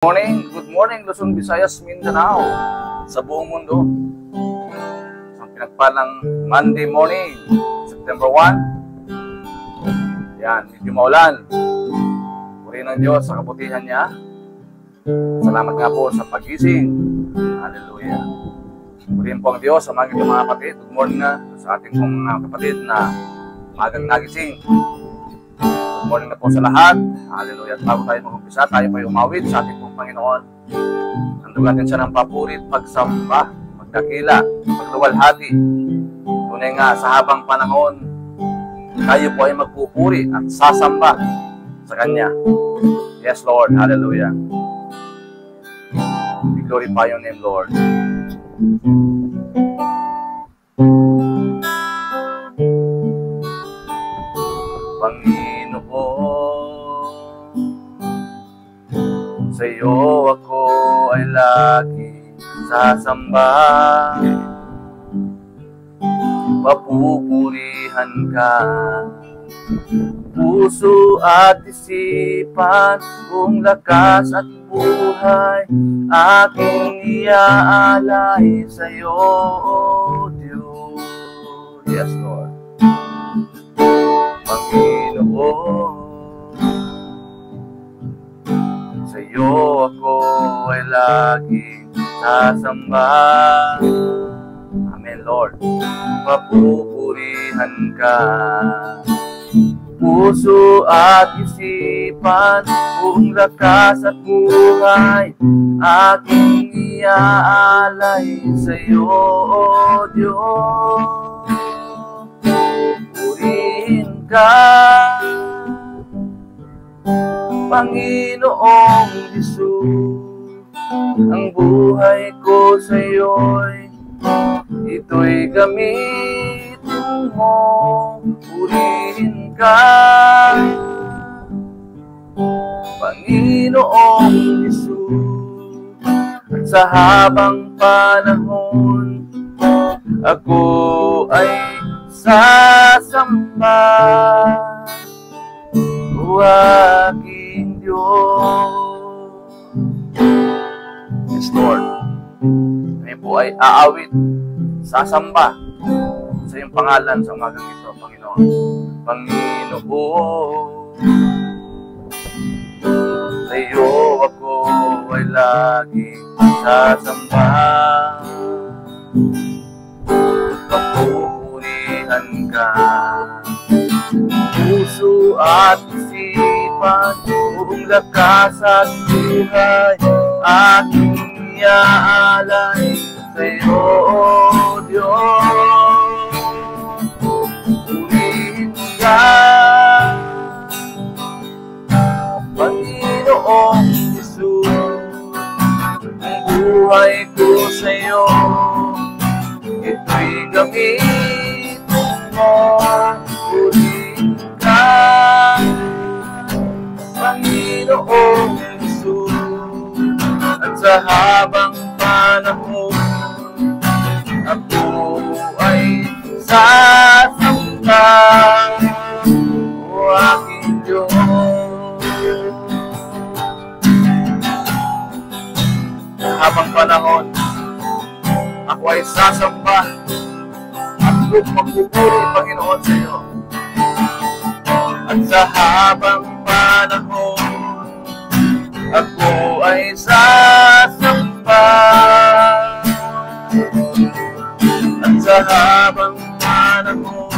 Good morning, Luzon, Visayas, Mindanao, sa buong mundo. Ang pinagpalang Monday morning, September 1. Yan, medyo maulan. Purihin ng Diyos sa kabutihan niya. Salamat nga po sa pagising. Hallelujah. Purihin po ang Diyos sa mga kapatid. Good morning nga sa ating mga kapatid na magang nagising. Good morning na po sa lahat. Hallelujah. At bago tayo mag-umpisa, tayo po umawit sa ating pong Panginoon. Handugan din siya ng papurit, pagsamba, magdakila, magluwalhati. Tunay nga sa habang panahon, tayo po ay magpupuri at sasamba sa Kanya. Yes, Lord. Hallelujah. We glorify your name, Lord. Sa iyo ako ay lagi sasamba, papupurihan ka, puso at isipan, kung lakas at buhay, aking iaalay sa iyo, O Diyos. Yes, Lord. Panginoon, sa iyo ako ay laging sasamba. Amen, Lord. Papupurihan ka, puso at isipan, kung lakas at buhay, aking iaalay sa iyo, O Diyos. Purihin ka, Panginoong Hesus, ang buhay ko sa iyo'y ito'y gamitin mo. Purihin ka, Panginoong Hesus, at sa habang panahon ako ay sasamba, o aking Diyos. Yes, Lord. Kami po ay aawit, sasamba sa iyong pangalan sa umagang ito, Panginoon. Panginoon, sa iyo ako ay laging sasamba, papupurihan ka, puso at isipan, kung lakas at buhay, aking iaalay sa iyo, O Diyos. Purihin ka, Panginoong Hesus, ang buhay ko sa iyo, ito'y gamitin mo. Purihin ka, Panginoong Hesus, at sa habang panahon ako ay sasamba, o aking Diyos. Sa habang panahon ako ay sasamba at magpupuri, Panginoon, sa iyo. At sa habang panahon ako ay sasamba, at sa habang panahon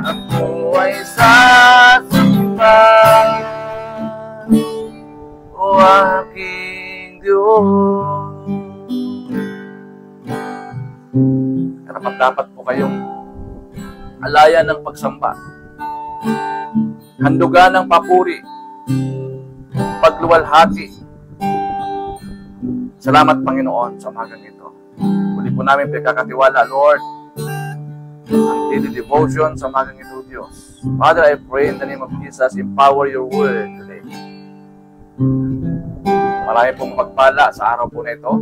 ako ay sasamba, o aking Diyos. Karapat-dapat po kayong alaya ng pagsamba, handugan ng papuri, pagluwalhati. Salamat, Panginoon, sa umagang ito. Muli po namin pinagkakatiwala, Lord, ang daily devotion sa umagang ito, Diyos. Father, I pray in the name of Jesus, empower your word today. Marami pong pagpala sa araw po na ito.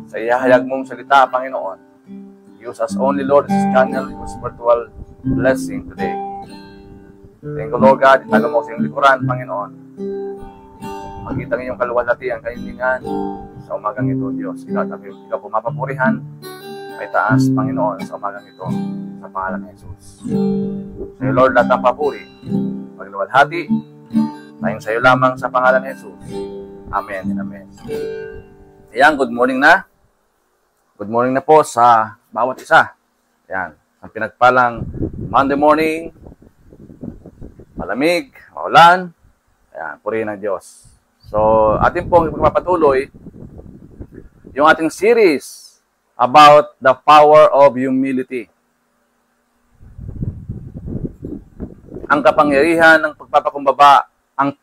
Sa ihahayag mong salita, Panginoon, use us only, Lord, as channel your spiritual blessing today. Thank you, Lord God. Itago mo sa iyong likuran, Panginoon. Magita ng iyong kaluwalhati ang kahilingan sa umagang ito, Diyos. Ikaw pumapapurihan, may taas, Panginoon, sa umagang ito, sa pangalan ng Jesus. Sa iyo, Lord, lahat ng papuri, pagluwalhati, tayong sa iyo lamang sa pangalan ng Jesus. Amen and amen. Ayan, good morning na. Good morning na po sa bawat isa. Ayan, ang pinagpalang Monday morning, malamig, maulan. Ayan, purihin ng Diyos. So, atin pong magpapatuloy yung ating series about the power of humility. Ang kapangyarihan ng pagpapakumbaba, ang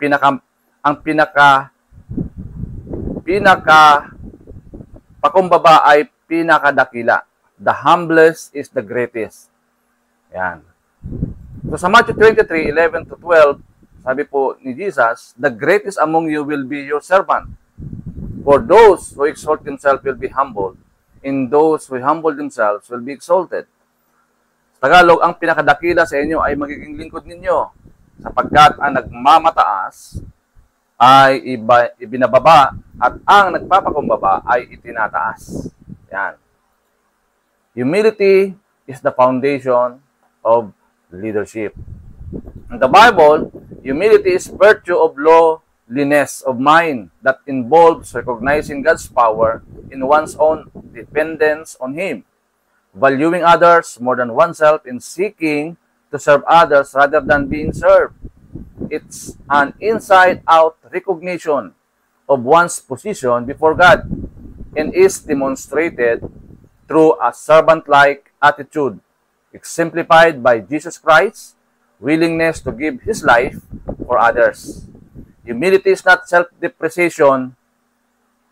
pakumbaba ay pinakadakila. The humblest is the greatest. Yan. So sa Matthew 23:11-12, sabi po ni Jesus, the greatest among you will be your servant. For those who exalt themselves will be humbled, and those who humble themselves will be exalted. Sa Tagalog, ang pinakadakila sa inyo ay magiging lingkod ninyo, sapagkat ang nagmamataas ay ibinababa at ang nagpapakumbaba ay itinataas. Yan. Humility is the foundation of leadership. In the Bible, humility is virtue of lowliness of mind that involves recognizing God's power in one's own dependence on Him, valuing others more than oneself, and seeking to serve others rather than being served. It's an inside-out recognition of one's position before God and is demonstrated through a servant-like attitude, exemplified by Jesus Christ's willingness to give His life for others. Humility is not self-depreciation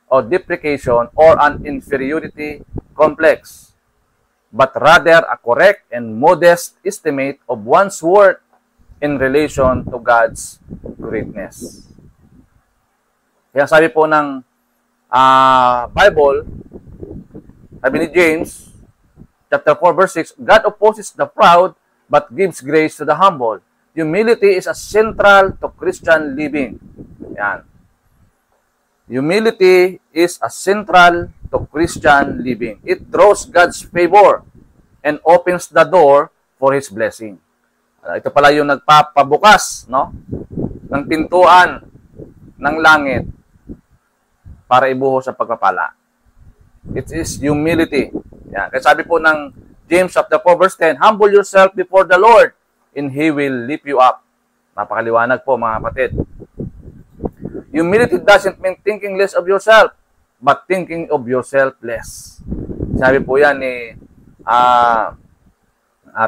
or deprecation or an inferiority complex, but rather a correct and modest estimate of one's worth in relation to God's greatness. Kaya sabi po ng Bible, sabi ni James, chapter 4, verse 6, God opposes the proud, but gives grace to the humble. Humility is a central to Christian living. Yan. Humility is a central to Christian living. It draws God's favor and opens the door for His blessing. Ito pala yung nagpapabukas, no, ng pintuan ng langit para ibuhos sa pagpapala. It is humility. Yan. Kaya sabi po ng James chapter 4 verse 10, humble yourself before the Lord and He will lift you up. Napakaliwanag po mga kapatid. Humility doesn't mean thinking less of yourself, but thinking of yourself less. Sabi po yan ni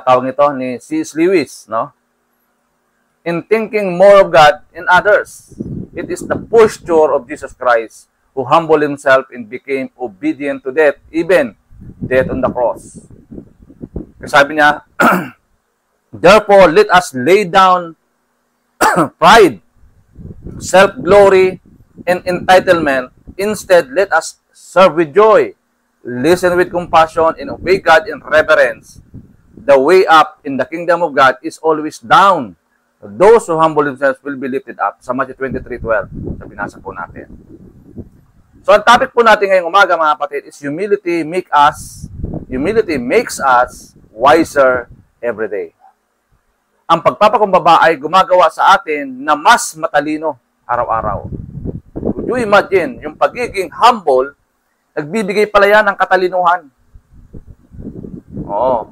tawag nito ni C.S. Lewis, no? In thinking more of God and others, it is the posture of Jesus Christ who humbled Himself and became obedient to death, even death on the cross. Sabi niya, therefore, let us lay down pride, self-glory, and entitlement. Instead, let us serve with joy, listen with compassion, and obey God in reverence. The way up in the kingdom of God is always down. Those who humble themselves will be lifted up. Sa Matthew 23:12, sa binasa po natin. So, ang topic po natin ngayong umaga, mga kapatid, is humility makes us wiser every day. Ang pagpapakumbaba ay gumagawa sa atin na mas matalino araw-araw. Could you imagine, yung pagiging humble, nagbibigay pala yan ng katalinuhan.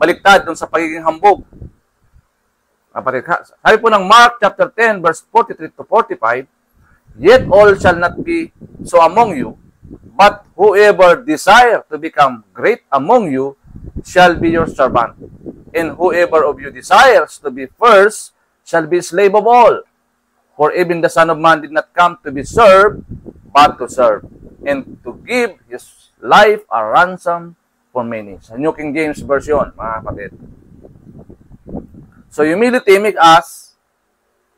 Baliktad dun sa pagiging hambog. Kapatid, sabi po ng Mark chapter 10, verse 43-45, yet all shall not be so among you, but whoever desire to become great among you shall be your servant. And whoever of you desires to be first shall be slave of all. For even the Son of Man did not come to be served, but to serve, and to give His life a ransom for many. Sa New King James Version, mga kapatid. So humility makes us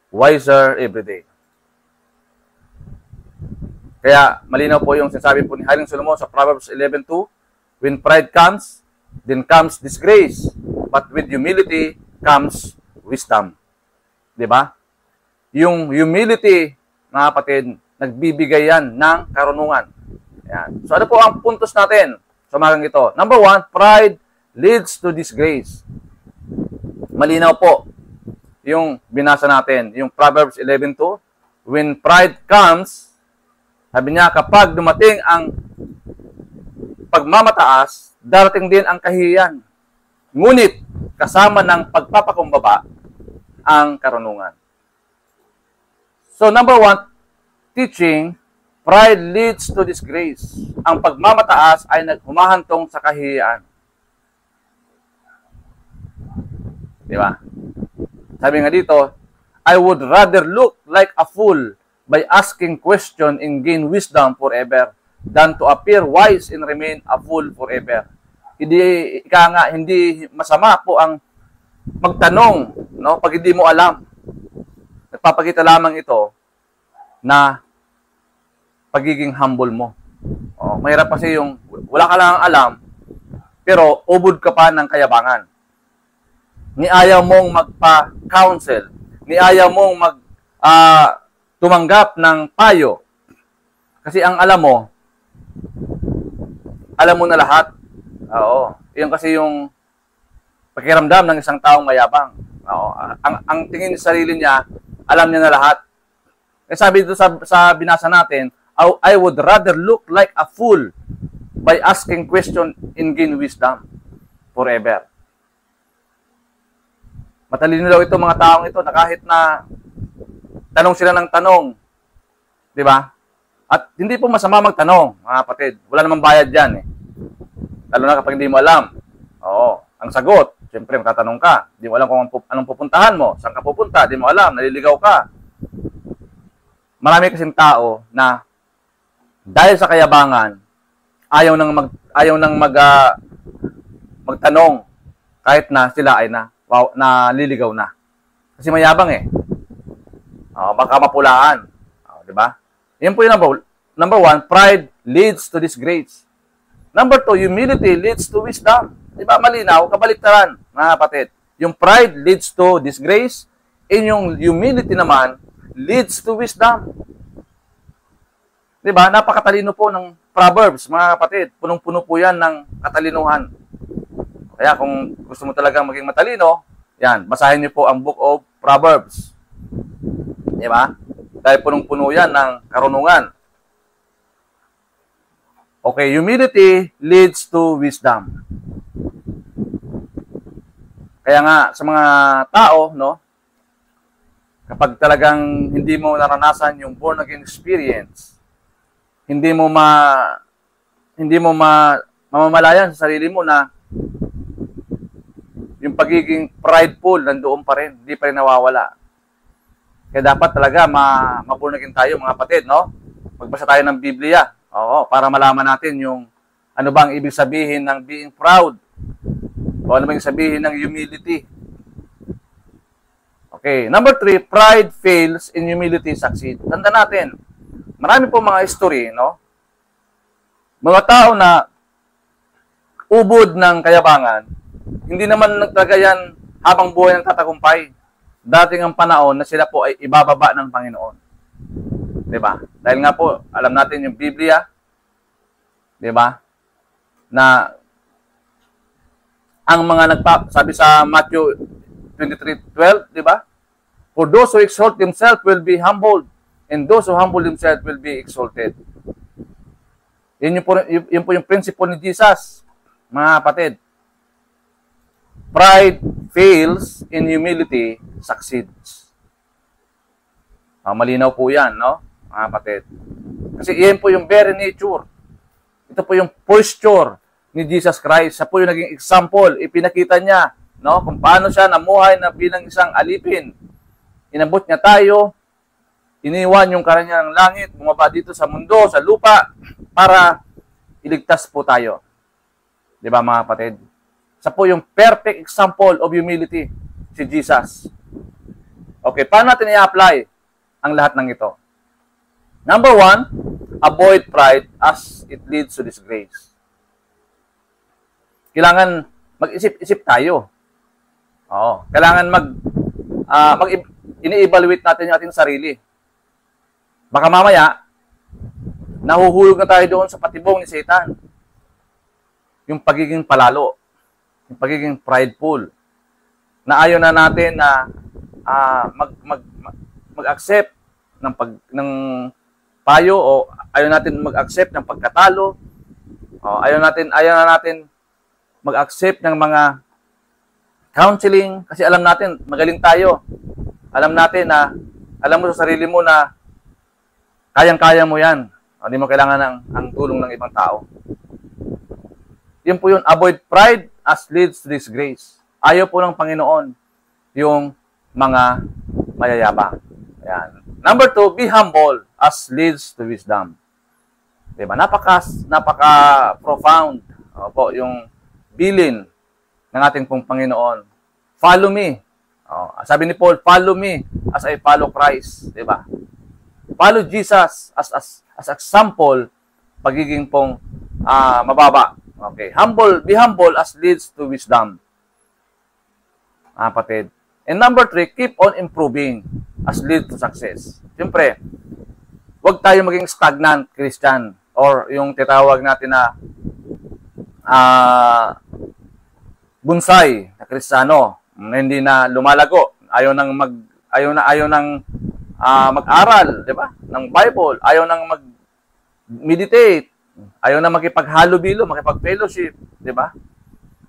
wiser every day. Kaya malinaw po yung sinasabi po ni Haring Solomon sa Proverbs 11:2, when pride comes, then comes disgrace, but with humility comes wisdom. Diba? Yung humility, mga kapatid, nagbibigay yan ng karunungan. Yan. So ano po ang puntos natin sa umagang ito? Number 1, pride leads to disgrace. Malinaw po yung binasa natin, yung Proverbs 11:2. When pride comes, sabi niya, kapag dumating ang pagmamataas, darating din ang kahihiyan. Ngunit, kasama ng pagpapakumbaba, ang karunungan. So, number 1, teaching, pride leads to disgrace. Ang pagmamataas ay humahantong sa kahihiyan. Di ba? Sabi nga dito, I would rather look like a fool by asking question and gain wisdom forever than to appear wise and remain a fool forever. Hindi masama po ang magtanong, no, pag hindi mo alam. Nagpapakita lamang ito na pagiging humble mo. Mahirap kasi yung wala ka lang alam, pero ubod ka pa ng kayabangan. Ni ayaw mong magpa-counsel, ni ayaw mong tumanggap ng payo. Kasi ang alam mo na lahat. Oo. Yun kasi yung pakiramdam ng isang taong mayabang. Oo. Ang tingin sa sarili niya, alam niya na lahat. Eh sabi dito sa binasa natin, I would rather look like a fool by asking question and gain wisdom forever. Matalino daw ito mga taong ito na kahit na tanong sila ng tanong, di ba? At hindi po masama magtanong, mga kapatid. Wala namang bayad dyan eh. Lalo na kapag hindi mo alam. Oo, ang sagot, siyempre magtatanong ka. Hindi mo alam kung anong pupuntahan mo, saan ka pupunta, hindi mo alam, naliligaw ka. Marami kasing tao na dahil sa kayabangan, ayaw nang magtanong kahit na sila ay naliligaw na. Kasi mayabang eh. Baka mapulaan. Di ba? Yan po yung number 1, pride leads to disgrace. Number 2, humility leads to wisdom. Di ba? Malinaw, kabaliktaran, mga kapatid. Yung pride leads to disgrace, and yung humility naman leads to wisdom. Di ba? Napakatalino po ng Proverbs, mga kapatid. Punong-puno po yan ng katalinuhan. Kaya kung gusto mo talagang maging matalino, yan, basahin niyo po ang Book of Proverbs. Di ba? Dahil punong-puno yan ng karunungan. Okay, humility leads to wisdom. Kaya nga, sa mga tao, no, kapag talagang hindi mo naranasan yung born again experience, hindi mo mamamalayan sa sarili mo na yung pagiging prideful nandoon pa rin, hindi pa rin nawawala. Kaya dapat talaga ma-born again tayo, mga kapatid, no? Magbasa tayo ng Biblia. Oo, para malaman natin yung ano bang ibig sabihin ng being proud. O ano bang sabihin ng humility. Okay, number 3, pride fails and humility succeeds. Tanda natin, marami po mga history, no? Mga tao na ubod ng kayabangan, hindi naman nagtagayan habang buhay ng tatagumpay. Dating ang panahon na sila po ay ibababa ng Panginoon. Diba? Dahil nga po, alam natin yung Biblia, diba? Na ang mga sabi sa Matthew 23:12, diba? For those who exalt themselves will be humbled, and those who humble themselves will be exalted. Yun po yung principle ni Jesus, mga kapatid. Pride fails and humility succeeds. Malinaw po yan, no? Mga kapatid. Kasi yan po yung very nature. Ito po yung posture ni Jesus Christ. Siya po yung naging example. Ipinakita niya, no? Kung paano siya namuhay na bilang isang alipin. Inabot niya tayo. Iniwan yung karanyang langit. Bumaba dito sa mundo, sa lupa, para iligtas po tayo. Di ba, mga kapatid? Siya po yung perfect example of humility, si Jesus. Okay, paano natin i-apply ang lahat ng ito? Number 1, avoid pride as it leads to disgrace. Kailangan mag-isip-isip tayo. Kailangan ini-evaluate natin yung ating sarili. Baka mamaya, nahuhulog na tayo doon sa patibong ni Satan. Yung pagiging palalo, yung pagiging prideful, na ayaw na natin na mag-accept ng payo, o ayaw natin mag-accept ng pagkatalo, o ayaw na natin mag-accept ng mga counseling, kasi alam natin magaling tayo. Alam mo sa sarili mo na kayang-kaya mo yan. Hindi mo kailangan ang tulong ng ibang tao. Yun po yun. Avoid pride as leads to disgrace. Ayaw po ng Panginoon yung mga mayayabang. Ayan. Number 2, be humble as leads to wisdom. Diba? Napaka-profound po yung bilin ng ating pong Panginoon. Follow me. Sabi ni Paul, follow me as I follow Christ. Diba? Follow Jesus as example, pagiging pong mababa. Okay. Be humble as leads to wisdom. Kapatid. And number 3, keep on improving as leads to success. Siyempre, huwag tayo maging stagnant Christian, or yung titawag natin na bonsai na Kristiyano, na hindi na lumalago. Ayaw nang mag-aral, 'di ba? Ng Bible, ayaw nang mag-meditate, ayaw na makipaghalubilo, makipag-fellowship, 'di ba?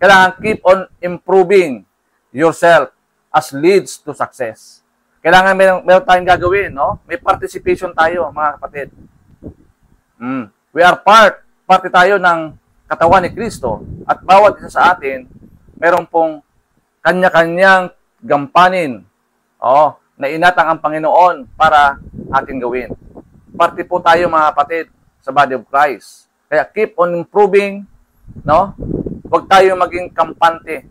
Kailangan keep on improving yourself as leads to success. Kailangan meron tayong gagawin, no? May participation tayo, mga kapatid. We are parte tayo ng katawan ni Kristo, at bawat isa sa atin meron pong kanya-kanyang gampanin, na inatang ang Panginoon para ating gawin. Parte po tayo, mga kapatid, sa body of Christ. Kaya keep on improving, no? Huwag tayo maging kampante.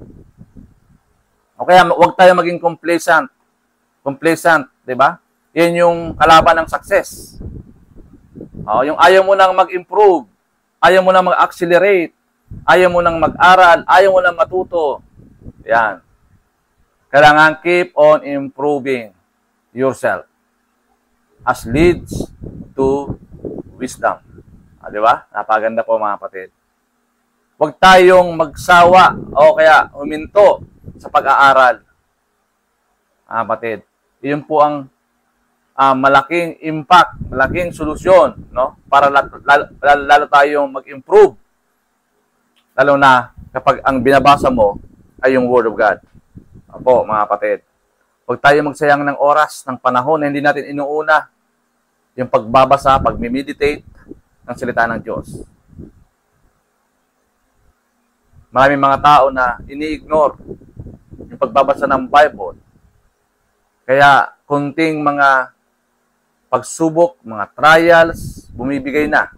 O kaya huwag tayo maging complacent. Complacent, 'di ba? 'Yan yung kalaban ng success. Yung ayaw mo nang mag-improve, ayaw mo nang mag-accelerate, ayaw mo nang mag-aral, ayaw mo nang matuto. Yan. Kailangan keep on improving yourself as leads to wisdom. Di ba? Napaganda po, mga kapatid. Huwag tayong magsawa o kaya huminto sa pag-aaral. Kapatid, iyon po ang malaking impact, malaking solusyon, no? Para lalo tayong mag-improve. Lalo na kapag ang binabasa mo ay yung Word of God. Opo, mga kapatid. Huwag tayo magsayang ng oras, ng panahon na hindi natin inuuna yung pagbabasa, pag-meditate ng salita ng Diyos. Maraming mga tao na ini-ignore yung pagbabasa ng Bible. Kaya kunting mga pagsubok, mga trials, bumibigay na.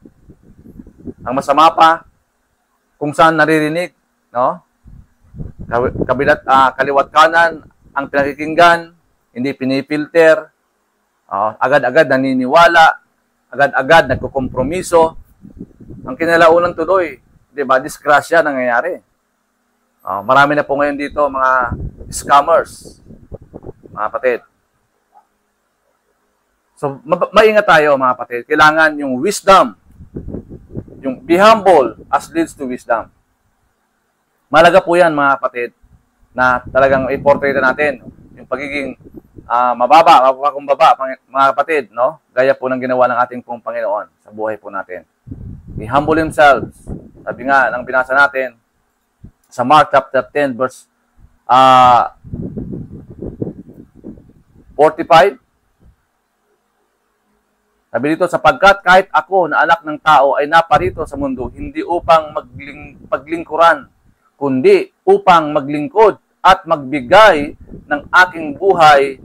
Ang masama pa, kung saan naririnig, no? Kaliwat kanan ang pinakikinggan, hindi pinifilter, agad-agad naniniwala, agad-agad nagkukompromiso. Ang kinalaunan tuloy, 'di ba? Disgrasya nangyayari. Marami na po ngayon dito mga scammers, mga kapatid. So, maingat tayo, mga kapatid. Kailangan yung wisdom, yung be humble as leads to wisdom. Malaga po yan, mga kapatid, na talagang i-portrait natin yung pagiging mapapakumbaba, mga kapatid, no? Gaya po ng ginawa ng ating pong Panginoon sa buhay po natin. He humble himself. Sabi nga, nang binasa natin sa Mark chapter 10, verse 45, sabi dito, sapagkat kahit ako na anak ng tao ay naparito sa mundo, hindi upang paglingkuran, kundi upang maglingkod at magbigay ng aking buhay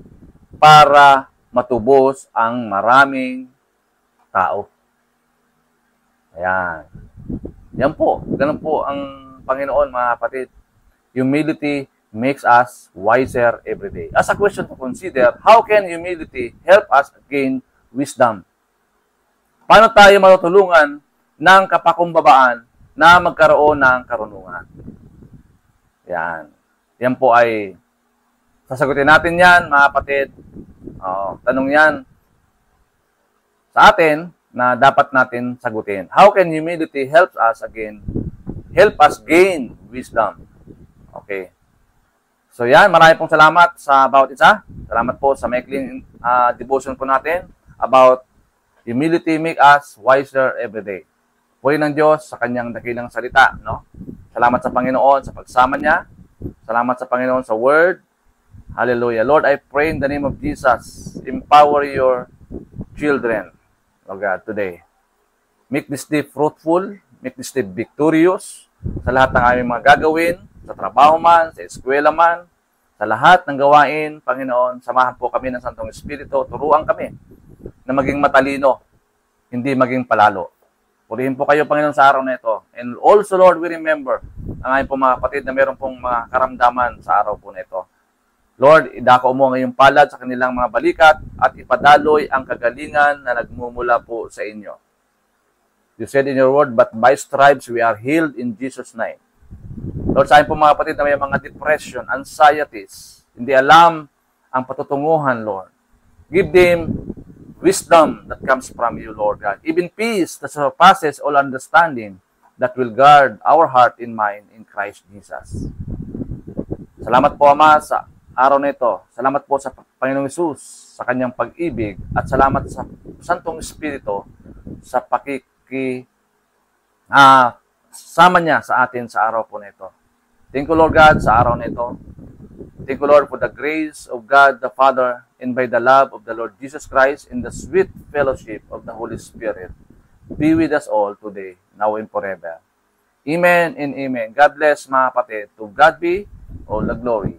para matubos ang maraming tao. Ayan. Yan po. Ganun po ang Panginoon, mga kapatid. Humility makes us wiser every day. As a question to consider, how can humility help us gain wisdom? Paano tayo matutulungan ng kapakumbabaan na magkaroon ng karunungan? Yan. Yan po ay sasagutin natin yan, mga kapatid. Tanong yan sa atin na dapat natin sagutin. How can humility help us gain wisdom? Okay. So yan, marami pong salamat sa bawat isa. Salamat po sa maikling devotion po natin about humility make us wiser every day. Purihin ng Diyos sa kanyang dakilang salita, no? Salamat sa Panginoon sa pagsama niya. Salamat sa Panginoon sa word. Hallelujah. Lord, I pray in the name of Jesus, empower your children, Lord God, today. Make this day fruitful, make this day victorious sa lahat ng aming mga gagawin, sa trabaho man, sa eskwela man, sa lahat ng gawain, Panginoon, samahan po kami ng Santong Espiritu, turuan kami na maging matalino, hindi maging palalo. Purihin po kayo, Panginoon, sa araw na ito. And also, Lord, we remember ang aming pong mga kapatid na meron pong mga karamdaman sa araw po na ito. Lord, idako mo ngayong palad sa kanilang mga balikat at ipadaloy ang kagalingan na nagmumula po sa inyo. You said in your word, but by stripes we are healed in Jesus' name. Lord, sa aming pong mga kapatid na may mga depression, anxieties, hindi alam ang patutunguhan, Lord. Give them wisdom that comes from you, Lord God. Even peace that surpasses all understanding that will guard our heart and mind in Christ Jesus. Salamat po, Ama, sa araw na ito. Salamat po sa Panginoong Hesus sa kanyang pag-ibig at salamat sa Santong Espiritu sa sama niya sa atin sa araw po na ito. Thank you, Lord God, sa araw na ito. Thank you, Lord, for the grace of God the Father and by the love of the Lord Jesus Christ in the sweet fellowship of the Holy Spirit. Be with us all today, now and forever. Amen and amen. God bless, mga kapatid. To God be all the glory.